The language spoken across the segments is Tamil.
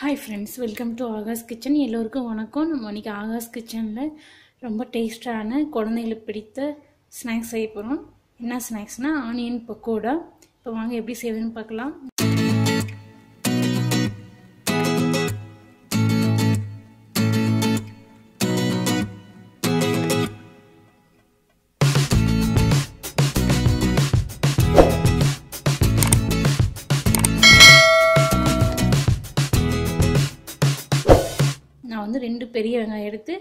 Hi friends, welcome to Aaga's Kitchen. எல்லோருக்கும் வணக்கம். நம்ம இன்னைக்கு ஆகாஷ் கிச்சனில் ரொம்ப டேஸ்டான குழந்தைகளுக்கு பிடித்த ஸ்நாக்ஸ் செய்ய போகிறோம். என்ன ஸ்நாக்ஸ்னால் ஆனியன் பக்கோடா. இப்போ வாங்க எப்படி செய்வதுன்னு பார்க்கலாம். நான் வந்து 2 பெரிய வெங்காயம் எடுத்து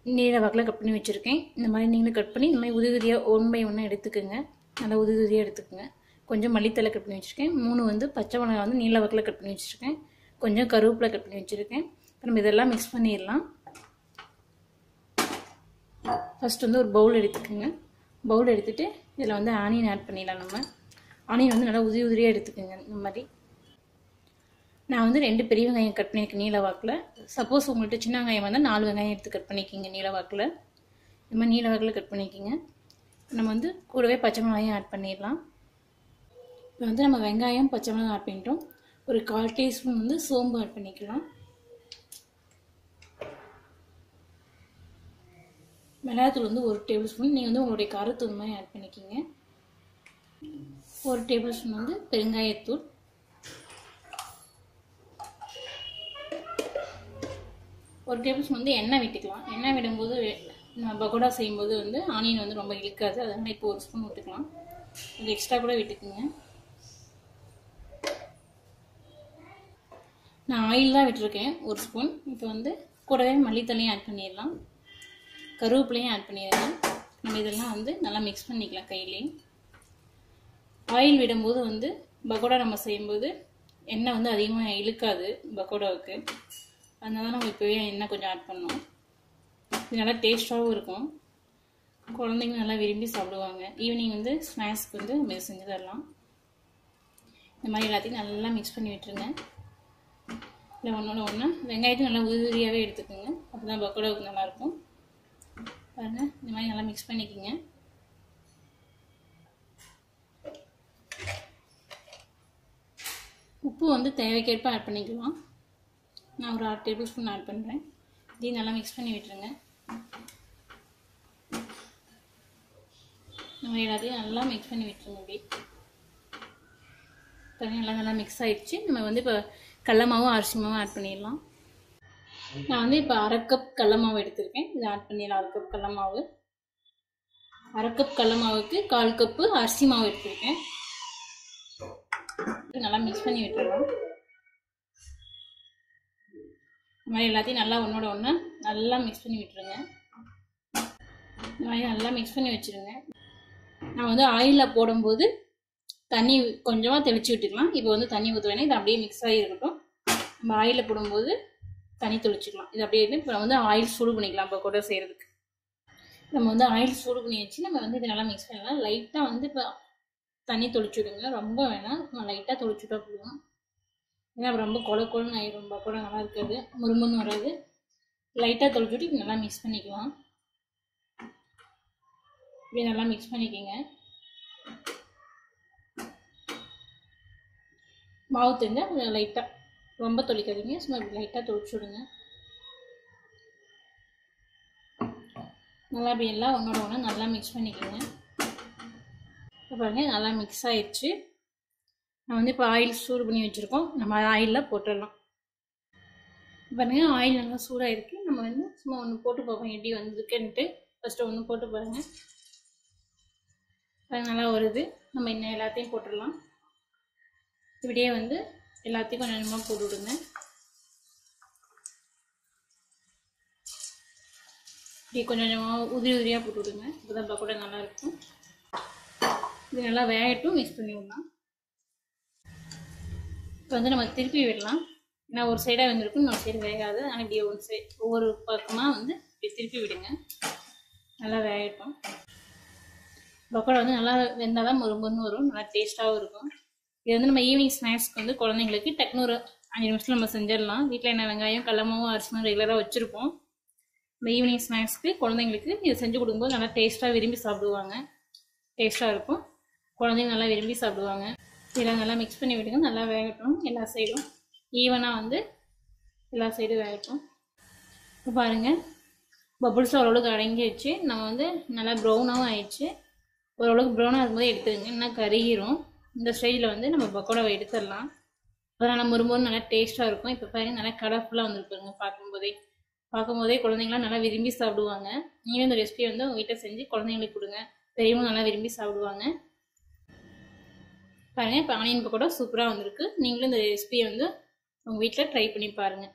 நீல வாக்கில் கட் பண்ணி வச்சுருக்கேன். இந்த மாதிரி நீங்களும் கட் பண்ணி இந்த மாதிரி உதிரியாக 1 by 1 எடுத்துக்கோங்க. நல்லா உதிரியாக எடுத்துக்கோங்க. கொஞ்சம் மல்லித்தலை கட் பண்ணி வச்சுருக்கேன். 3 வந்து பச்சை மிளகாய் வந்து நீல வாக்கில் கட் பண்ணி வச்சுருக்கேன். கொஞ்சம் கருவேப்பிலை கட் பண்ணி வச்சுருக்கேன். இப்போ நம்ம இதெல்லாம் மிக்ஸ் பண்ணிடலாம். ஃபஸ்ட் வந்து ஒரு பவுல் எடுத்துக்கோங்க. பவுல் எடுத்துகிட்டு இதில் வந்து ஆனியன் ஆட் பண்ணிடலாம். நம்ம ஆனியன் வந்து நல்லா உதிரியாக எடுத்துக்கோங்க. இந்த மாதிரி நான் வந்து 2 பெரிய வெங்காயம் கட் பண்ணியிருக்கேன் நீல வாக்கில். சப்போஸ் உங்கள்கிட்ட சின்ன வெங்காயம் வந்தால் 4 வெங்காயம் எடுத்து கட் பண்ணிக்கிங்க நீல வாக்கில். இந்த மாதிரி நீல வாக்கில் கட் பண்ணிக்கிங்க. நம்ம வந்து கூடவே பச்சை மிளகாயும் ஆட் பண்ணிடலாம். இப்போ வந்து நம்ம வெங்காயம் பச்சை மிளகாய் ஆட் பண்ணிட்டோம். ஒரு 1/4 டீஸ்பூன் வந்து சோம்பு ஆட் பண்ணிக்கலாம். மிளகாத்தூள் வந்து 1 டேபிள் ஸ்பூன். நீங்கள் வந்து உங்களுடைய காரத்தூள் மாதிரி ஆட் பண்ணிக்கிங்க. 1 டேபிள் ஸ்பூன் வந்து பெருங்காயத்தூள். 1 டேபிள் ஸ்பூன் வந்து எண்ணெய் விட்டுக்கலாம். எண்ணெய் விடும்போது நம்ம பக்கோடா செய்யும்போது வந்து ஆனியன் வந்து ரொம்ப இழுக்காது. அதனால் இப்போ 1 ஸ்பூன் விட்டுக்கலாம். கொஞ்சம் எக்ஸ்ட்ரா கூட விட்டுக்குங்க. நான் ஆயில் தான் விட்டுருக்கேன் 1 ஸ்பூன். இப்போ வந்து கூடவே மல்லித்தலையும் ஆட் பண்ணிடலாம். கருவேப்பிலையும் ஆட் பண்ணிடலாம். நம்ம இதெல்லாம் வந்து நல்லா மிக்ஸ் பண்ணிக்கலாம் கையிலே. ஆயில் விடும்போது வந்து பக்கோடா நம்ம செய்யும்போது எண்ணெய் வந்து அதிகமாக இழுக்காது பக்கோடாவுக்கு. அதனால தான் நம்ம இப்போவே எண்ணெய் கொஞ்சம் ஆட் பண்ணோம். இது நல்லா டேஸ்ட்டாகவும் இருக்கும். குழந்தைங்க நல்லா விரும்பி சாப்பிடுவாங்க. ஈவினிங் வந்து ஸ்நாக்ஸ்க்கு வந்து நம்ம இதை செஞ்சு தரலாம். இந்த மாதிரி எல்லாத்தையும் நல்லா மிக்ஸ் பண்ணி விட்டுருங்க. இல்லை ஒன்றோட ஒன்று வெங்காயத்தையும் நல்லா உதிரியாகவே எடுத்துக்கோங்க. அப்போ தான் பக்கோடாவுக்கு நல்லாயிருக்கும். பாருங்கள், இந்த மாதிரி நல்லா மிக்ஸ் பண்ணிக்கோங்க. உப்பு வந்து தேவைக்கேற்ப ஆட் பண்ணிக்கலாம். நான் ஒரு 1/2 டேபிள் ஸ்பூன் ஆட் பண்ணுறேன். இதையும் நல்லா மிக்ஸ் பண்ணி விட்டுருங்க. நம்ம எல்லாத்தையும் நல்லா மிக்ஸ் பண்ணி விட்டுருங்க. அப்படி பாருங்கள், நல்லா மிக்ஸ் ஆகிடுச்சு. நம்ம வந்து இப்போ கடல மாவும் அரிசி மாவும் ஆட் பண்ணிடலாம். நான் வந்து இப்போ 1/2 கப் கடல மாவு எடுத்திருக்கேன். இதை ஆட் பண்ணிடலாம். 1 கப் கடல மாவு. 1/2 கப் கடல மாவுக்கு 1/4 கப்பு அரிசி மாவு எடுத்திருக்கேன். நல்லா மிக்ஸ் பண்ணி விட்டுடலாம். இந்த மாதிரி எல்லாத்தையும் நல்லா ஒன்றோட ஒன்று நல்லா மிக்ஸ் பண்ணி விட்டுருங்க. இந்த மாதிரி நல்லா மிக்ஸ் பண்ணி வச்சுருங்க. நான் வந்து ஆயிலில் போடும்போது தண்ணி கொஞ்சமாக தெளித்து விட்டுக்கலாம். இப்போ வந்து தண்ணி ஊற்ற வேணாம். இது அப்படியே மிக்ஸ் ஆகி இருக்கட்டும். நம்ம ஆயிலில் போடும்போது தண்ணி தெளிச்சிக்கலாம். இது அப்படியே இப்போ வந்து ஆயில் சூடு பண்ணிக்கலாம். பக்கோடா செய்கிறதுக்கு நம்ம வந்து ஆயில் சூடு பண்ணி வச்சு நம்ம வந்து இதை நல்லா மிக்ஸ் பண்ணலாம். லைட்டாக வந்து இப்போ தண்ணி தெளிச்சு விடுங்க. ரொம்ப வேணாம், லைட்டாக தெளிச்சுட்டா போதும். ஏன்னா ரொம்ப கொலன்னு ஆயிடும். பக்கோடா நல்லா இருக்காது, முறுமுன்னு வராது. லைட்டாக தொளிச்சுட்டு நல்லா மிக்ஸ் பண்ணிக்கலாம். இப்படி நல்லா மிக்ஸ் பண்ணிக்கோங்க. மாவு தெரிஞ்சால் கொஞ்சம் லைட்டாக, ரொம்ப தொளிக்காதீங்க, சும்மா இப்படி லைட்டாக தொளிச்சு விடுங்க. நல்லா இப்படி எல்லாம் ஒன்றோட ஒன்று நல்லா மிக்ஸ் பண்ணிக்கோங்க. இப்போ பாருங்கள், நல்லா மிக்ஸ் ஆயிடுச்சு. நான் வந்து இப்போ ஆயில் சூடு பண்ணி வச்சுருக்கோம். நம்ம ஆயிலில் போட்டுடலாம். பாருங்கள், ஆயில் நல்லா சூடாக இருக்குது. நம்ம வந்து சும்மா ஒன்று போட்டு பார்ப்போம் எப்படி வந்துருக்குன்ட்டு. ஃபஸ்ட்டு ஒன்று போட்டு பாருங்கள். நல்லா வருது. நம்ம இன்னும் எல்லாத்தையும் போட்டுடலாம். இப்படியே வந்து எல்லாத்தையும் கொஞ்சம் கொஞ்சமாக போட்டு விடுங்க. இப்படி கொஞ்சம் கொஞ்சமாக உதிரியாக போட்டு விடுங்க. இப்போ தான் பக்கோடா நல்லாயிருக்கும். இது நல்லா வேகட்டும். மிக்ஸ் பண்ணி விடலாம். இப்போ வந்து நம்ம திருப்பி விடலாம். ஏன்னா ஒரு சைடாக வந்துருக்கும், இன்னொரு சைடு வேகாது. ஆனால் இப்படி ஒவ்வொரு பக்கமாக வந்து இப்படி திருப்பி விடுங்க. நல்லா வேகட்டும். பக்கோடா வந்து நல்லா வெந்தால் தான் முறுமுறுன்னு வரும். நல்லா டேஸ்ட்டாகவும் இருக்கும். இது வந்து நம்ம ஈவினிங் ஸ்நாக்ஸ்க்கு வந்து குழந்தைங்களுக்கு டக்குனு ஒரு 5 நிமிஷத்தில் நம்ம செஞ்சிடலாம். வீட்டில் என்ன வெங்காயம் கடல மாவும் அரிசி மாவும் ரெகுலராக வச்சுருப்போம். நம்ம ஈவினிங் ஸ்நாக்ஸ்க்கு குழந்தைங்களுக்கு இதை செஞ்சு கொடுக்கும்போது நல்லா டேஸ்ட்டாக விரும்பி சாப்பிடுவாங்க. டேஸ்ட்டாக இருக்கும். குழந்தைங்க நல்லா விரும்பி சாப்பிடுவாங்க. இதெல்லாம் நல்லா மிக்ஸ் பண்ணி விடுங்க. நல்லா வேகட்டும். எல்லா சைடும் ஈவனாக வந்து எல்லா சைடும் வேகட்டும். இப்போ பாருங்கள், பபுள்ஸ் ஓரளவுக்கு அடங்கிடுச்சு. நம்ம வந்து நல்லா ப்ரௌனாகவும் ஆயிடுச்சு. ஓரளவுக்கு ப்ரௌனாக இருக்கும்போது எடுத்துருங்க, இன்னும் கருகிரும். இந்த ஸ்டேஜில் வந்து நம்ம பக்கோடாவை எடுத்துடலாம். அதனால் நல்லா முறுமுறு நல்லா டேஸ்ட்டாக இருக்கும். இப்போ பாருங்கள், நல்லா கலர்ஃபுல்லாக வந்துருக்குங்க. பார்க்கும்போதே குழந்தைங்களாம் நல்லா விரும்பி சாப்பிடுவாங்க. நீங்களும் இந்த ரெசிபியை வந்து உங்கள் வீட்டில் செஞ்சு குழந்தைங்களுக்கு கொடுங்க. பெரியவங்க நல்லா விரும்பி சாப்பிடுவாங்க. பாருங்கள், இப்போ ஆனியன் பக்கோடா சூப்பராக வந்திருக்கு. நீங்களும் இந்த ரெசிபியை வந்து உங்கள் வீட்டில் ட்ரை பண்ணி பாருங்கள்.